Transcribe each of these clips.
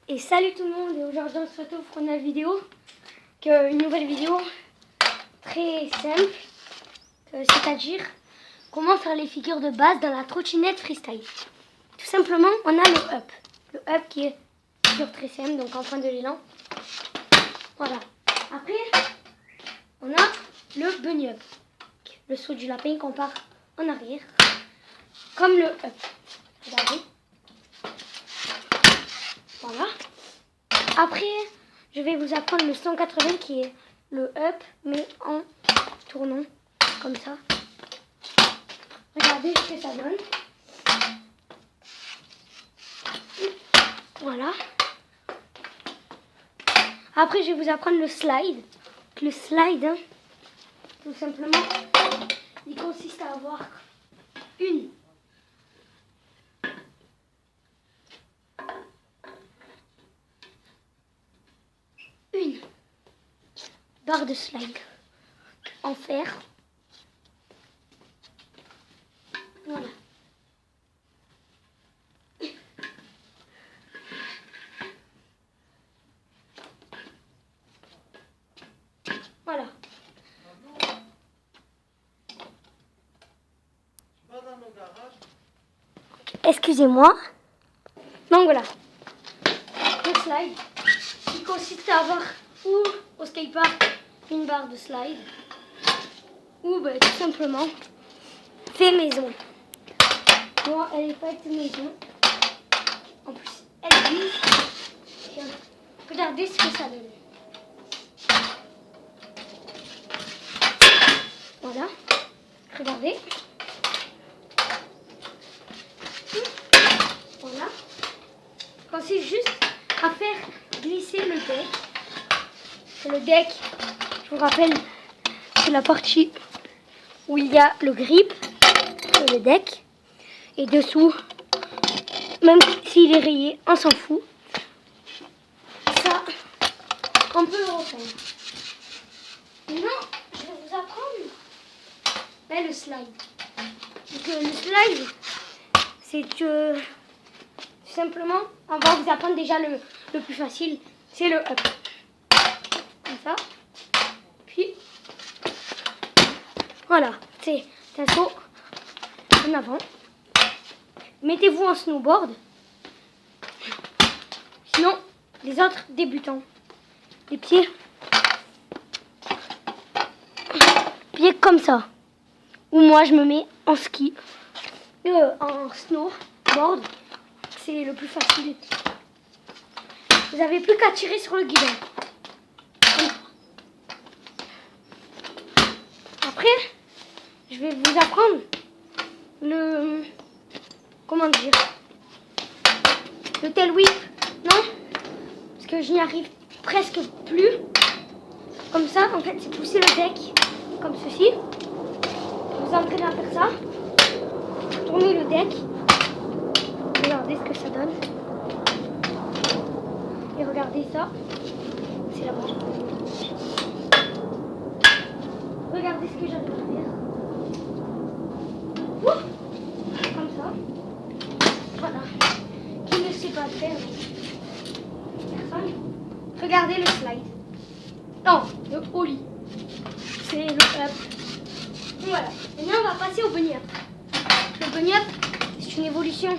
Et salut tout le monde, et aujourd'hui on se retrouve pour une nouvelle vidéo très simple, c'est-à-dire comment faire les figures de base dans la trottinette freestyle. Tout simplement, on a le up qui est une figure très simple, donc en point de l'élan. Voilà. Après, on a le bunny up, le saut du lapin qu'on part en arrière, comme le up. Regardez. Voilà. Après, je vais vous apprendre le 180 qui est le up, mais en tournant comme ça. Regardez ce que ça donne. Voilà. Après, je vais vous apprendre le slide. Le slide, hein, tout simplement, il consiste à avoir une barre de slide en fer. Voilà. Voilà. Excusez-moi. Donc voilà. Le slide qui consiste à avoir ou au skatepark une barre de slide ou tout simplement fait maison. Moi, elle est faite maison. En plus, elle glisse. Regardez ce que ça donne. Voilà. Regardez. Voilà. Consiste juste à faire glisser le deck. Le deck, je vous rappelle, c'est la partie où il y a le grip, le deck. Et dessous, même s'il est rayé, on s'en fout. Ça, on peut le refaire. Maintenant, je vais vous apprendre le slide. Donc, le slide, c'est que tout simplement, on va vous apprendre déjà le plus facile, c'est le up. Comme ça. Puis, voilà, c'est un saut en avant. Mettez-vous en snowboard. Sinon, les autres débutants, les pieds comme ça. Ou moi, je me mets en ski, en snowboard. C'est le plus facile. Vous n'avez plus qu'à tirer sur le guidon. Après, je vais vous apprendre le... Comment dire? Le tail whip, non? Parce que je n'y arrive presque plus. Comme ça, en fait, c'est pousser le deck comme ceci. Vous entraînez à faire ça. Tournez le deck. Regardez ce que ça donne. Et regardez ça. C'est la bouche. Regardez ce que j'arrive à faire. Ouh, comme ça. Voilà. Qui ne sait pas le faire? Personne. Regardez le slide. Non, le ollie. C'est le up. Voilà. Maintenant, on va passer au bunny up. Le bunny up, c'est une évolution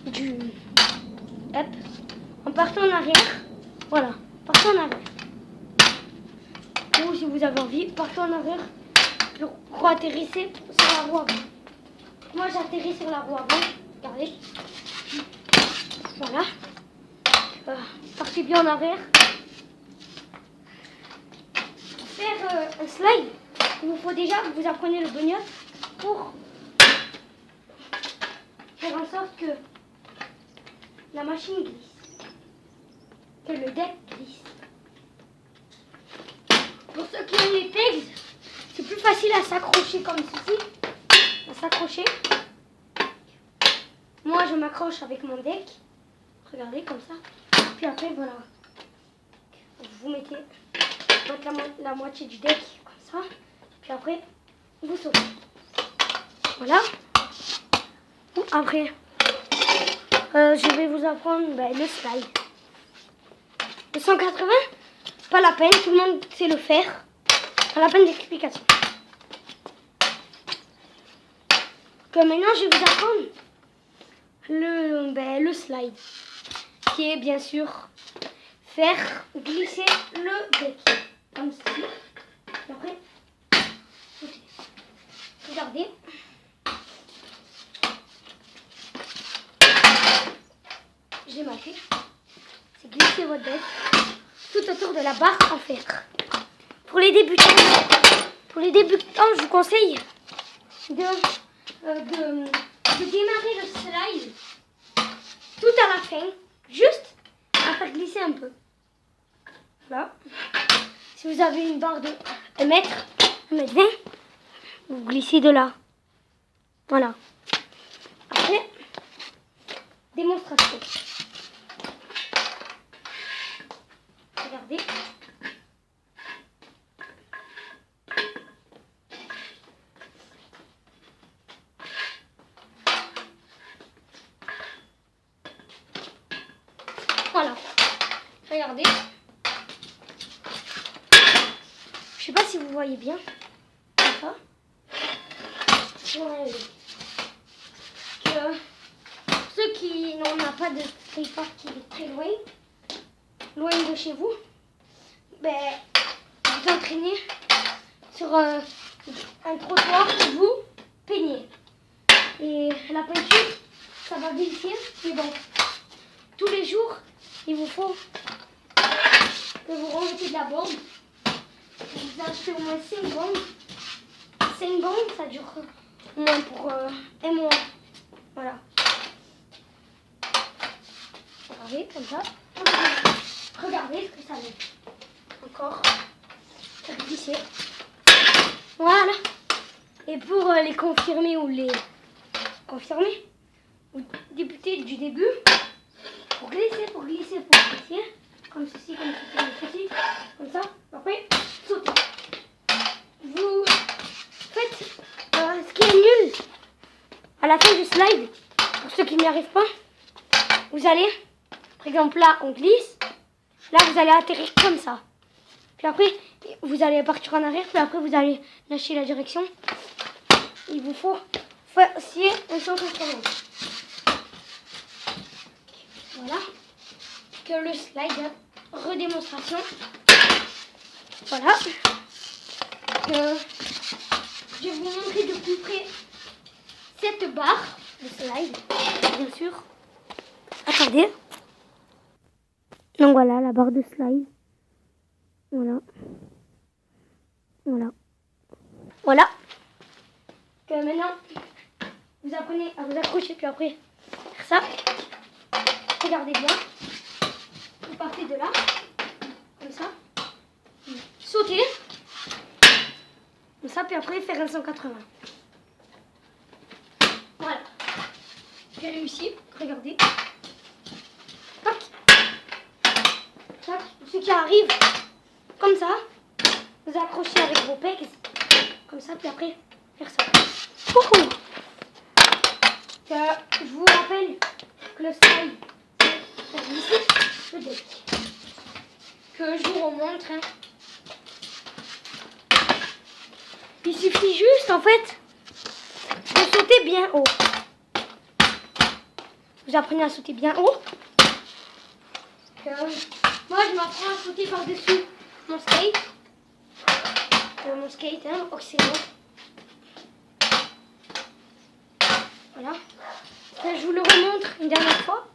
du up. En partant en arrière. Voilà. Partez en arrière. Ou si vous avez envie, partez en arrière pour atterrir sur la roue avant. Moi, j'atterris sur la roue avant. Regardez. Voilà. Partez bien en arrière. Pour faire un slide, il vous faut déjà que vous appreniez le bunny up pour faire en sorte que la machine glisse, que le deck glisse. Pour ceux qui ont les pegs, c'est plus facile à s'accrocher comme ceci, à s'accrocher. Moi, je m'accroche avec mon deck. Regardez comme ça. Puis après, voilà. Vous mettez la moitié du deck comme ça. Puis après, vous sautez. Voilà. Après, je vais vous apprendre le slide. Le 180, pas la peine, tout le monde sait le faire. Pas la peine d'explication. Comme maintenant, je vais vous apprendre le slide. Qui est bien sûr faire glisser le deck. Comme ceci. Et après, regardez. J'ai mal fait. C'est glisser votre deck tout autour de la barre en fer. Pour les débutants, je vous conseille de démarrer le slide tout à la fin, juste à faire glisser un peu. Voilà. Si vous avez une barre de 1 mètre, 1m20, vous glissez de là. Voilà. Après, démonstration. Regardez. Voilà. Regardez. Je sais pas si vous voyez bien. Comme ça. Ouais. Que ceux qui n'en ont pas de skatepark qui est très loin de chez vous, ben, vous entraînez sur un trottoir où vous peignez. Et la peinture, ça va glisser. Mais bon, tous les jours, il vous faut que vous remettez de la bombe. Vous achetez au moins 5 bombes. 5 bombes, ça dure au moins pour un mois. Voilà. Regardez, comme ça. Regardez ce que ça met. Encore. Ça va glisser. Voilà. Et pour les confirmer ou les confirmer, ou débuter du début, pour glisser, comme ceci, comme ça. Après, sauter. Vous faites ce qui est nul à la fin du slide. Pour ceux qui n'y arrivent pas, vous allez, par exemple là, on glisse. Là, vous allez atterrir comme ça. Puis après, vous allez partir en arrière. Puis après, vous allez lâcher la direction. Il vous faut faire un 180. Voilà. Que le slide, redémonstration. Voilà. Que je vais vous montrer de plus près cette barre de slide, bien sûr. Attendez. Donc voilà la barre de slide. Voilà. Voilà. Voilà. Que maintenant, vous apprenez à vous accrocher, puis après faire ça. Regardez bien. Vous partez de là. Comme ça. Sauter. Comme ça, puis après faire un 180. Voilà. J'ai réussi. Regardez. Tac. Tac. Ceux qui arrivent comme ça, vous accrochez avec vos pegs. Comme ça, puis après faire ça. Coucou. Je vous rappelle que le slide, c'est glisser le deck. Que je vous remontre. Hein. Il suffit juste, en fait, de sauter bien haut. Vous apprenez à sauter bien haut. Moi, je m'apprends à sauter par-dessus mon skate. Mon skate, hein, Oxéno. Voilà. Là, je vous le remontre une dernière fois.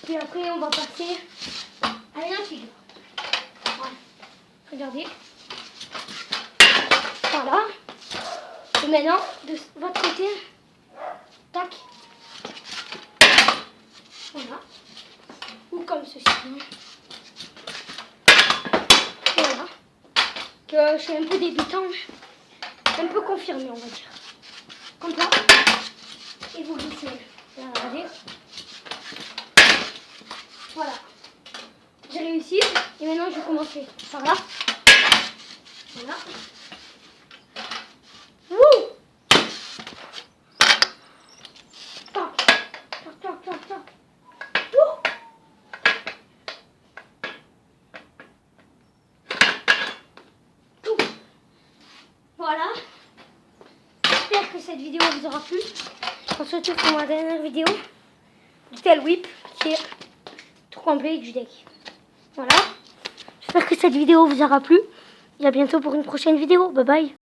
Puis après, on va passer à une figure. Voilà. Regardez. Voilà. Et maintenant, de votre côté, tac. Voilà. Ou comme ceci. Voilà. Que je suis un peu débutant, un peu confirmé, on va dire. Comme ça. Et vous glissez. Regardez. Voilà. J'ai réussi. Et maintenant, je vais commencer par là. Voilà. Wouh! Tac. Tac, tac, tac, tac. Wouh! voilà. J'espère que cette vidéo vous aura plu. On se retrouve pour ma dernière vidéo. Little Whip, qui est tout complet du deck. Voilà. J'espère que cette vidéo vous aura plu. Et à bientôt pour une prochaine vidéo. Bye bye.